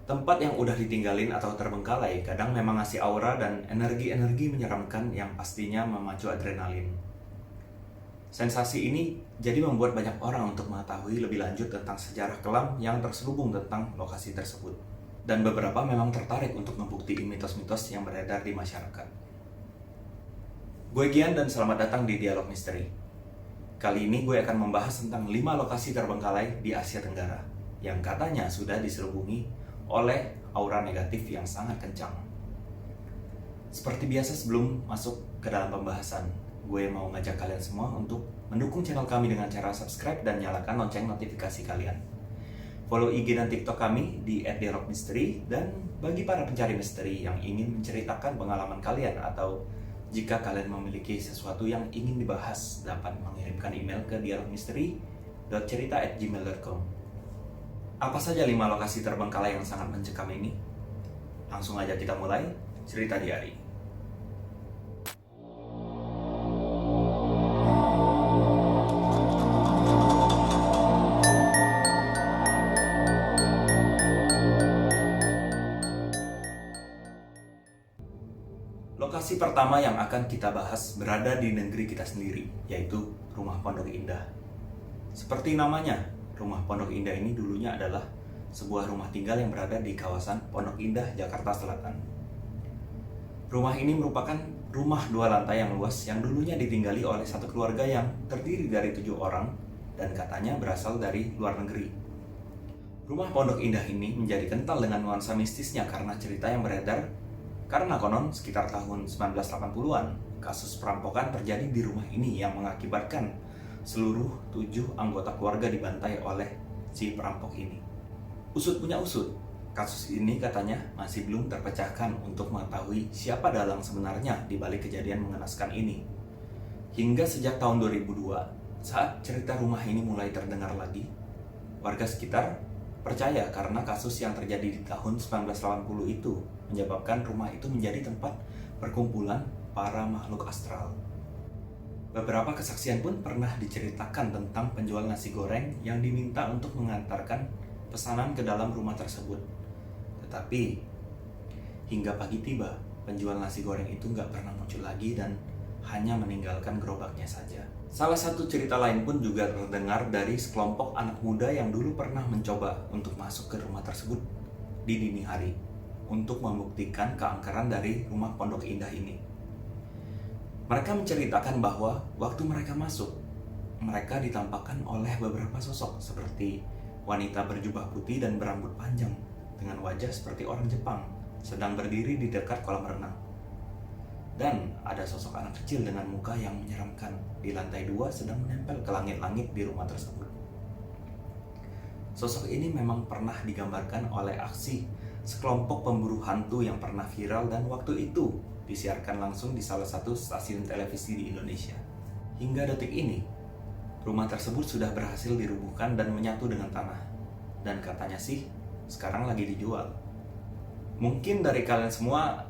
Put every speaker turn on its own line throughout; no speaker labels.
Tempat yang udah ditinggalin atau terbengkalai kadang memang ngasih aura dan energi-energi menyeramkan yang pastinya memacu adrenalin. Sensasi ini jadi membuat banyak orang untuk mengetahui lebih lanjut tentang sejarah kelam yang terselubung tentang lokasi tersebut. Dan beberapa memang tertarik untuk membuktikan mitos-mitos yang beredar di masyarakat. Gue Gian dan selamat datang di Dialog Misteri. Kali ini gue akan membahas tentang 5 lokasi terbengkalai di Asia Tenggara yang katanya sudah diselubungi oleh aura negatif yang sangat kencang. Seperti biasa sebelum masuk ke dalam pembahasan, gue mau ngajak kalian semua untuk mendukung channel kami dengan cara subscribe dan nyalakan lonceng notifikasi kalian. Follow IG dan TikTok kami di @dialogmisteri, dan bagi para pencari misteri yang ingin menceritakan pengalaman kalian atau jika kalian memiliki sesuatu yang ingin dibahas, dapat mengirimkan email ke dialogmisteri.cerita@gmail.com. Apa saja 5 lokasi terbengkalai yang sangat mencekam ini? Langsung aja kita mulai cerita di hari. Lokasi pertama yang akan kita bahas berada di negeri kita sendiri, yaitu Rumah Pondok Indah. Seperti namanya, Rumah Pondok Indah ini dulunya adalah sebuah rumah tinggal yang berada di kawasan Pondok Indah, Jakarta Selatan. Rumah ini merupakan rumah 2 lantai yang luas yang dulunya ditinggali oleh satu keluarga yang terdiri dari 7 orang dan katanya berasal dari luar negeri. Rumah Pondok Indah ini menjadi kental dengan nuansa mistisnya karena cerita yang beredar, karena konon sekitar tahun 1980-an kasus perampokan terjadi di rumah ini yang mengakibatkan seluruh 7 anggota keluarga dibantai oleh si perampok ini. Usut punya usut, kasus ini katanya masih belum terpecahkan untuk mengetahui siapa dalang sebenarnya di balik kejadian mengenaskan ini. Hingga sejak tahun 2002, saat cerita rumah ini mulai terdengar lagi, warga sekitar percaya karena kasus yang terjadi di tahun 1980 itu menyebabkan rumah itu menjadi tempat perkumpulan para makhluk astral. Beberapa kesaksian pun pernah diceritakan tentang penjual nasi goreng yang diminta untuk mengantarkan pesanan ke dalam rumah tersebut. Tetapi hingga pagi tiba, penjual nasi goreng itu nggak pernah muncul lagi dan hanya meninggalkan gerobaknya saja. Salah satu cerita lain pun juga terdengar dari sekelompok anak muda yang dulu pernah mencoba untuk masuk ke rumah tersebut di dini hari untuk membuktikan keangkeran dari Rumah Pondok Indah ini. Mereka menceritakan bahwa waktu mereka masuk, mereka ditampakkan oleh beberapa sosok seperti wanita berjubah putih dan berambut panjang dengan wajah seperti orang Jepang sedang berdiri di dekat kolam renang. Dan ada sosok anak kecil dengan muka yang menyeramkan di lantai 2 sedang menempel ke langit-langit di rumah tersebut. Sosok ini memang pernah digambarkan oleh aksi sekelompok pemburu hantu yang pernah viral dan waktu itu disiarkan langsung di salah satu stasiun televisi di Indonesia. Hingga detik ini, rumah tersebut sudah berhasil dirubuhkan dan menyatu dengan tanah. Dan katanya sih, sekarang lagi dijual. Mungkin dari kalian semua,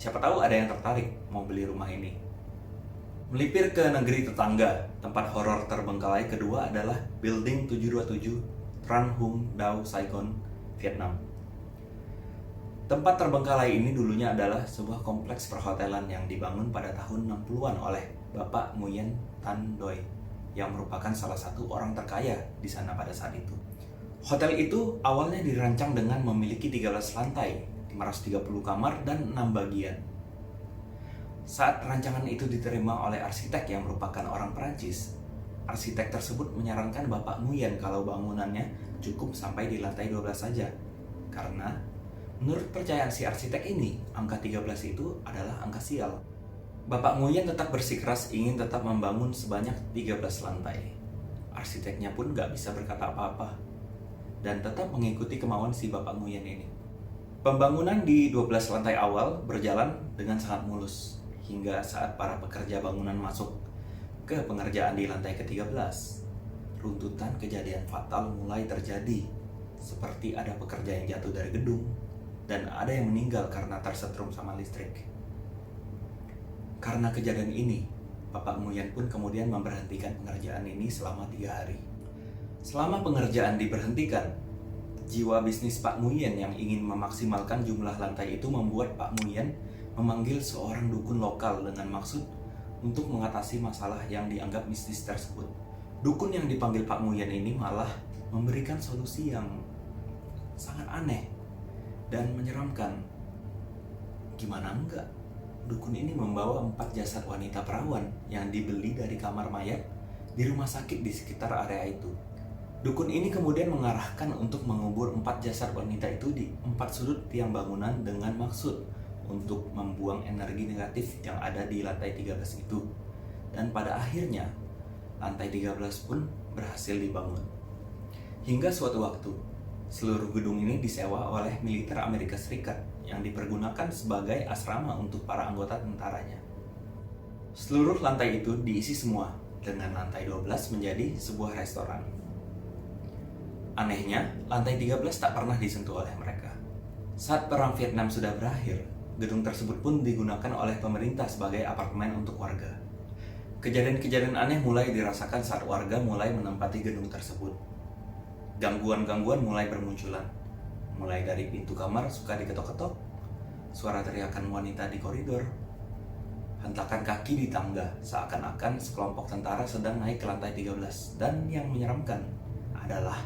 siapa tahu ada yang tertarik mau beli rumah ini. Melipir ke negeri tetangga, tempat horor terbengkalai kedua adalah Building 727 Tran Hung Dau Saigon, Vietnam. Tempat terbengkalai ini dulunya adalah sebuah kompleks perhotelan yang dibangun pada tahun 60-an oleh Bapak Nguyen Tan Doi yang merupakan salah satu orang terkaya di sana pada saat itu. Hotel itu awalnya dirancang dengan memiliki 13 lantai, 530 kamar, dan 6 bagian. Saat rancangan itu diterima oleh arsitek yang merupakan orang Perancis, arsitek tersebut menyarankan Bapak Nguyen kalau bangunannya cukup sampai di lantai 12 saja, karena menurut percayaan si arsitek ini, angka 13 itu adalah angka sial. Bapak Nguyen tetap bersikeras ingin tetap membangun sebanyak 13 lantai. Arsiteknya pun gak bisa berkata apa-apa dan tetap mengikuti kemauan si Bapak Nguyen ini. Pembangunan di 12 lantai awal berjalan dengan sangat mulus hingga saat para pekerja bangunan masuk ke pengerjaan di lantai ke-13. Runtutan kejadian fatal mulai terjadi, seperti ada pekerja yang jatuh dari gedung dan ada yang meninggal karena tersetrum sama listrik. Karena kejadian ini, Bapak Nguyen pun kemudian memberhentikan pengerjaan ini selama 3 hari. Selama pengerjaan diberhentikan, Jiwa bisnis Pak Nguyen yang ingin memaksimalkan jumlah lantai itu membuat Pak Nguyen memanggil seorang dukun lokal dengan maksud untuk mengatasi masalah yang dianggap mistis tersebut. Dukun yang dipanggil Pak Nguyen ini malah memberikan solusi yang sangat aneh dan menyeramkan. Gimana enggak? Dukun ini membawa 4 jasad wanita perawan yang dibeli dari kamar mayat di rumah sakit di sekitar area itu. Dukun ini kemudian mengarahkan untuk mengubur 4 jasad wanita itu di 4 sudut tiang bangunan dengan maksud untuk membuang energi negatif yang ada di lantai 13 itu. Dan pada akhirnya, lantai 13 pun berhasil dibangun. Hingga suatu waktu, seluruh gedung ini disewa oleh militer Amerika Serikat yang dipergunakan sebagai asrama untuk para anggota tentaranya. Seluruh lantai itu diisi semua, dengan lantai 12 menjadi sebuah restoran. Anehnya, lantai 13 tak pernah disentuh oleh mereka. Saat Perang Vietnam sudah berakhir, gedung tersebut pun digunakan oleh pemerintah sebagai apartemen untuk warga. Kejadian-kejadian aneh mulai dirasakan saat warga mulai menempati gedung tersebut. Gangguan-gangguan mulai bermunculan, mulai dari pintu kamar suka diketok-ketok, suara teriakan wanita di koridor, hentakan kaki di tangga seakan-akan sekelompok tentara sedang naik ke lantai 13. Dan yang menyeramkan adalah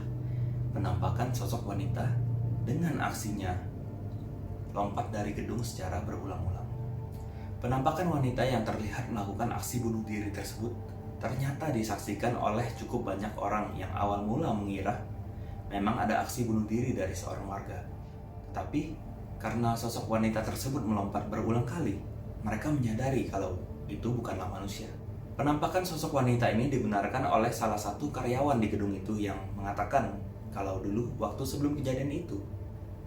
penampakan sosok wanita dengan aksinya lompat dari gedung secara berulang-ulang. Penampakan wanita yang terlihat melakukan aksi bunuh diri tersebut ternyata disaksikan oleh cukup banyak orang yang awal mula mengira memang ada aksi bunuh diri dari seorang warga. Tapi karena sosok wanita tersebut melompat berulang kali, mereka menyadari kalau itu bukanlah manusia. Penampakan sosok wanita ini dibenarkan oleh salah satu karyawan di gedung itu yang mengatakan kalau dulu waktu sebelum kejadian itu,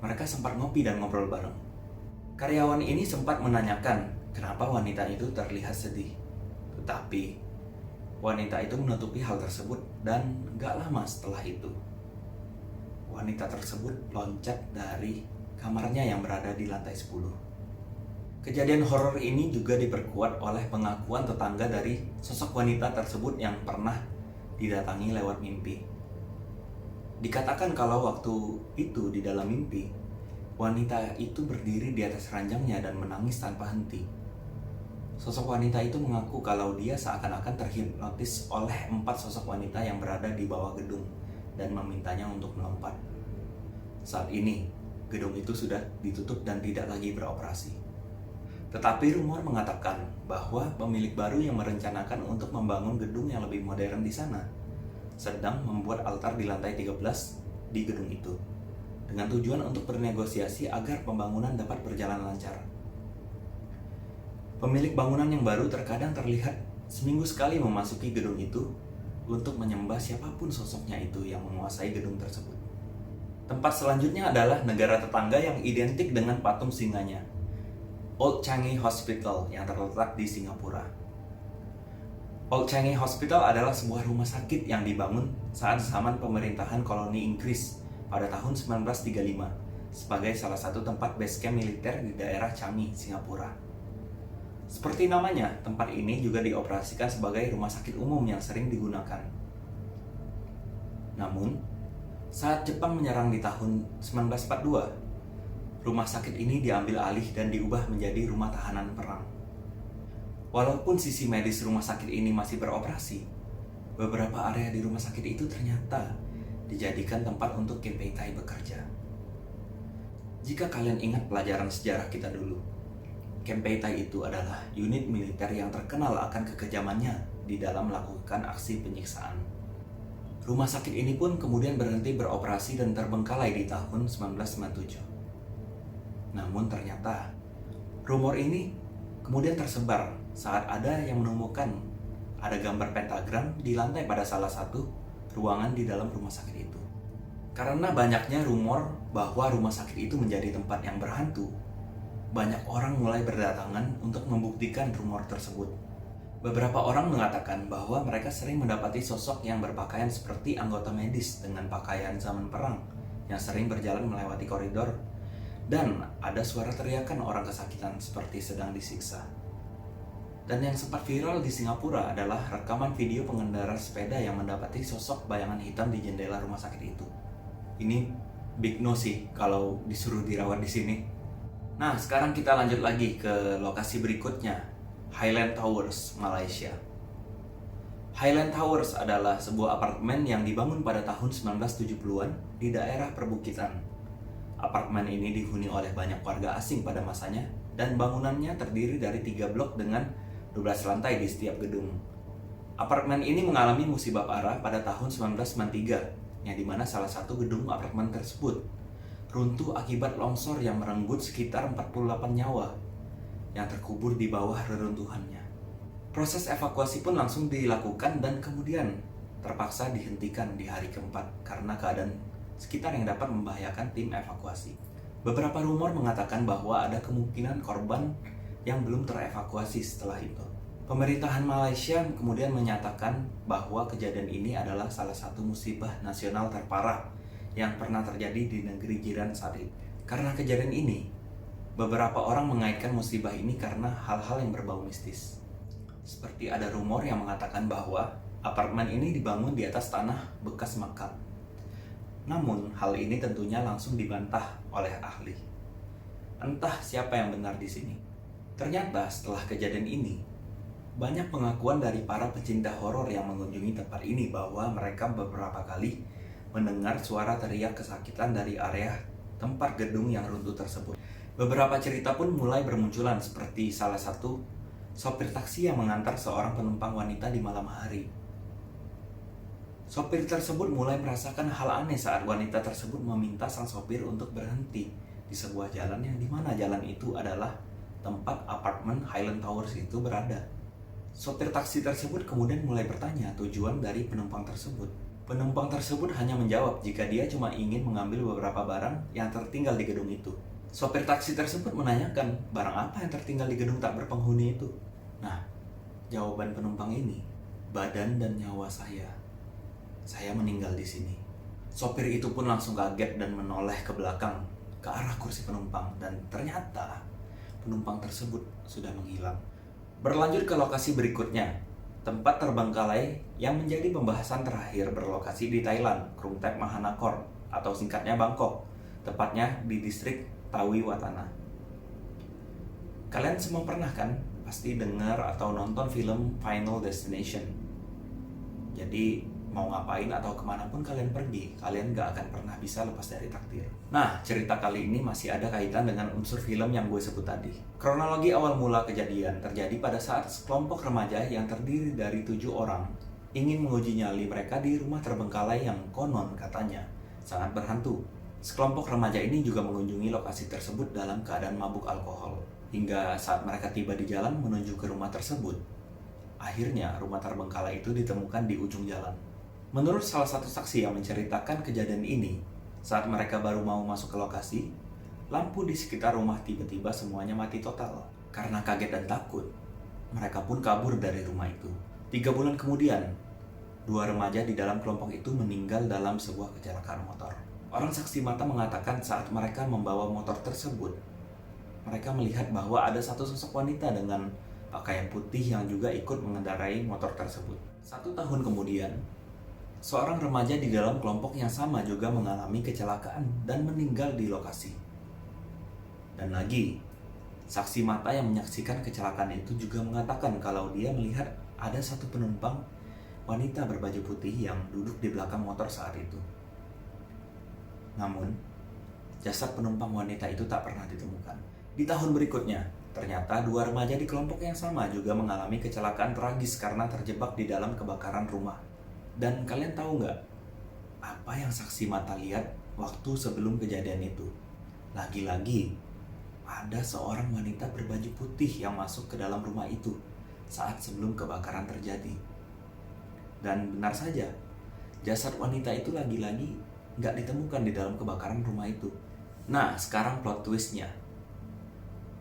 mereka sempat ngopi dan ngobrol bareng. Karyawan ini sempat menanyakan kenapa wanita itu terlihat sedih. Tetapi wanita itu menutupi hal tersebut dan gak lama setelah itu, wanita tersebut loncat dari kamarnya yang berada di lantai 10. Kejadian horor ini juga diperkuat oleh pengakuan tetangga dari sosok wanita tersebut yang pernah didatangi lewat mimpi. Dikatakan kalau waktu itu di dalam mimpi, wanita itu berdiri di atas ranjangnya dan menangis tanpa henti. Sosok wanita itu mengaku kalau dia seakan-akan terhipnotis oleh 4 sosok wanita yang berada di bawah gedung dan memintanya untuk melompat. Saat ini, gedung itu sudah ditutup dan tidak lagi beroperasi. Tetapi rumor mengatakan bahwa pemilik baru yang merencanakan untuk membangun gedung yang lebih modern di sana sedang membuat altar di lantai 13 di gedung itu dengan tujuan untuk bernegosiasi agar pembangunan dapat berjalan lancar. Pemilik bangunan yang baru terkadang terlihat seminggu sekali memasuki gedung itu untuk menyembah siapapun sosoknya itu yang menguasai gedung tersebut. Tempat selanjutnya adalah negara tetangga yang identik dengan patung singanya, Old Changi Hospital yang terletak di Singapura. Old Changi Hospital adalah sebuah rumah sakit yang dibangun saat zaman pemerintahan koloni Inggris pada tahun 1935 sebagai salah satu tempat base camp militer di daerah Changi, Singapura. Seperti namanya, tempat ini juga dioperasikan sebagai rumah sakit umum yang sering digunakan. Namun, saat Jepang menyerang di tahun 1942, rumah sakit ini diambil alih dan diubah menjadi rumah tahanan perang. Walaupun sisi medis rumah sakit ini masih beroperasi, beberapa area di rumah sakit itu ternyata dijadikan tempat untuk Kempeitai bekerja. Jika kalian ingat pelajaran sejarah kita dulu, Kempeitai itu adalah unit militer yang terkenal akan kekejamannya di dalam melakukan aksi penyiksaan. Rumah sakit ini pun kemudian berhenti beroperasi dan terbengkalai di tahun 1997. Namun ternyata, rumor ini kemudian tersebar saat ada yang menemukan ada gambar pentagram di lantai pada salah satu ruangan di dalam rumah sakit itu. Karena banyaknya rumor bahwa rumah sakit itu menjadi tempat yang berhantu, banyak orang mulai berdatangan untuk membuktikan rumor tersebut. Beberapa orang mengatakan bahwa mereka sering mendapati sosok yang berpakaian seperti anggota medis dengan pakaian zaman perang yang sering berjalan melewati koridor, dan ada suara teriakan orang kesakitan seperti sedang disiksa. Dan yang sempat viral di Singapura adalah rekaman video pengendara sepeda yang mendapati sosok bayangan hitam di jendela rumah sakit itu. Ini big no sih kalau disuruh dirawat di sini. Nah, sekarang kita lanjut lagi ke lokasi berikutnya, Highland Towers, Malaysia. Highland Towers adalah sebuah apartemen yang dibangun pada tahun 1970-an di daerah perbukitan. Apartemen ini dihuni oleh banyak warga asing pada masanya dan bangunannya terdiri dari 3 blok dengan 12 lantai di setiap gedung. Apartemen ini mengalami musibah parah pada tahun 1993, yang dimana salah satu gedung apartemen tersebut runtuh akibat longsor yang merenggut sekitar 48 nyawa yang terkubur di bawah reruntuhannya. Proses evakuasi pun langsung dilakukan dan kemudian terpaksa dihentikan di hari keempat karena keadaan sekitar yang dapat membahayakan tim evakuasi. Beberapa rumor mengatakan bahwa ada kemungkinan korban yang belum terevakuasi setelah itu. Pemerintahan Malaysia kemudian menyatakan bahwa kejadian ini adalah salah satu musibah nasional terparah yang pernah terjadi di negeri jiran saat itu. Karena kejadian ini, beberapa orang mengaitkan musibah ini karena hal-hal yang berbau mistis. Seperti ada rumor yang mengatakan bahwa apartemen ini dibangun di atas tanah bekas makam. Namun, hal ini tentunya langsung dibantah oleh ahli. Entah siapa yang benar di sini. Ternyata setelah kejadian ini, banyak pengakuan dari para pecinta horor yang mengunjungi tempat ini bahwa mereka beberapa kali mendengar suara teriak kesakitan dari area tempat gedung yang runtuh tersebut. Beberapa cerita pun mulai bermunculan seperti salah satu sopir taksi yang mengantar seorang penumpang wanita di malam hari. Sopir tersebut mulai merasakan hal aneh saat wanita tersebut meminta sang sopir untuk berhenti di sebuah jalan yang dimana jalan itu adalah tempat apartemen Highland Towers itu berada. Sopir taksi tersebut kemudian mulai bertanya tujuan dari penumpang tersebut. Penumpang tersebut hanya menjawab jika dia cuma ingin mengambil beberapa barang yang tertinggal di gedung itu. Sopir taksi tersebut menanyakan barang apa yang tertinggal di gedung tak berpenghuni itu. Nah, jawaban penumpang ini, badan dan nyawa saya. Saya meninggal di sini. Sopir itu pun langsung kaget dan menoleh ke belakang ke arah kursi penumpang dan ternyata penumpang tersebut sudah menghilang. Berlanjut ke lokasi berikutnya, tempat terbengkalai yang menjadi pembahasan terakhir berlokasi di Thailand, Krungthep Mahanakon atau singkatnya Bangkok, tepatnya di distrik Tawi Watana. Kalian semua pernah kan pasti dengar atau nonton film Final Destination. Jadi mau ngapain atau kemanapun kalian pergi, kalian gak akan pernah bisa lepas dari takdir. Nah, cerita kali ini masih ada kaitan dengan unsur film yang gue sebut tadi. Kronologi awal mula kejadian terjadi pada saat sekelompok remaja yang terdiri dari 7 orang ingin menguji nyali mereka di rumah terbengkalai yang konon katanya sangat berhantu. Sekelompok remaja ini juga mengunjungi lokasi tersebut dalam keadaan mabuk alkohol. Hingga saat mereka tiba di jalan menuju ke rumah tersebut, akhirnya rumah terbengkalai itu ditemukan di ujung jalan. Menurut salah satu saksi yang menceritakan kejadian ini, saat mereka baru mau masuk ke lokasi, lampu di sekitar rumah tiba-tiba semuanya mati total. Karena kaget dan takut, mereka pun kabur dari rumah itu. 3 bulan kemudian, 2 remaja di dalam kelompok itu meninggal dalam sebuah kecelakaan motor. Orang saksi mata mengatakan saat mereka membawa motor tersebut, mereka melihat bahwa ada satu sosok wanita dengan pakaian putih yang juga ikut mengendarai motor tersebut. 1 tahun kemudian, seorang remaja di dalam kelompok yang sama juga mengalami kecelakaan dan meninggal di lokasi. Dan lagi, saksi mata yang menyaksikan kecelakaan itu juga mengatakan kalau dia melihat ada satu penumpang wanita berbaju putih yang duduk di belakang motor saat itu. Namun, jasad penumpang wanita itu tak pernah ditemukan. Di tahun berikutnya, ternyata 2 remaja di kelompok yang sama juga mengalami kecelakaan tragis karena terjebak di dalam kebakaran rumah. Dan kalian tahu nggak apa yang saksi mata lihat waktu sebelum kejadian itu? Lagi-lagi ada seorang wanita berbaju putih yang masuk ke dalam rumah itu saat sebelum kebakaran terjadi. Dan benar saja, jasad wanita itu lagi-lagi nggak ditemukan di dalam kebakaran rumah itu. Nah, sekarang plot twistnya.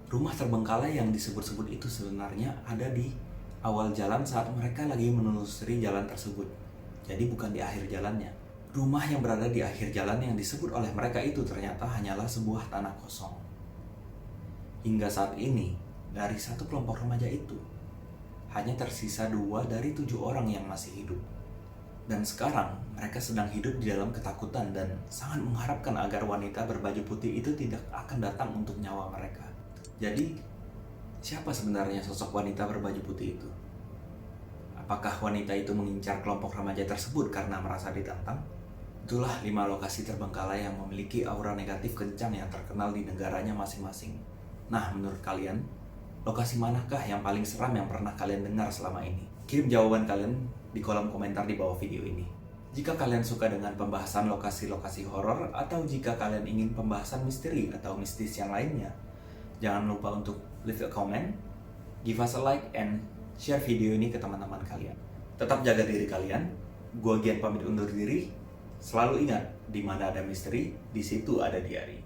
Rumah terbengkalai yang disebut-sebut itu sebenarnya ada di awal jalan saat mereka lagi menelusuri jalan tersebut. Jadi bukan di akhir jalannya. Rumah yang berada di akhir jalan yang disebut oleh mereka itu ternyata hanyalah sebuah tanah kosong. Hingga saat ini, dari satu kelompok remaja itu, hanya tersisa 2 dari 7 orang yang masih hidup. Dan sekarang mereka sedang hidup di dalam ketakutan dan sangat mengharapkan agar wanita berbaju putih itu tidak akan datang untuk nyawa mereka. Jadi, siapa sebenarnya sosok wanita berbaju putih itu? Apakah wanita itu mengincar kelompok remaja tersebut karena merasa ditantang? Itulah 5 lokasi terbengkalai yang memiliki aura negatif kencang yang terkenal di negaranya masing-masing. Nah, menurut kalian, lokasi manakah yang paling seram yang pernah kalian dengar selama ini? Kirim jawaban kalian di kolom komentar di bawah video ini. Jika kalian suka dengan pembahasan lokasi-lokasi horor atau jika kalian ingin pembahasan misteri atau mistis yang lainnya, jangan lupa untuk leave a comment, give us a like, and share video ini ke teman-teman kalian. Tetap jaga diri kalian. Gua Gian pamit undur diri. Selalu ingat, di mana ada misteri, di situ ada diari.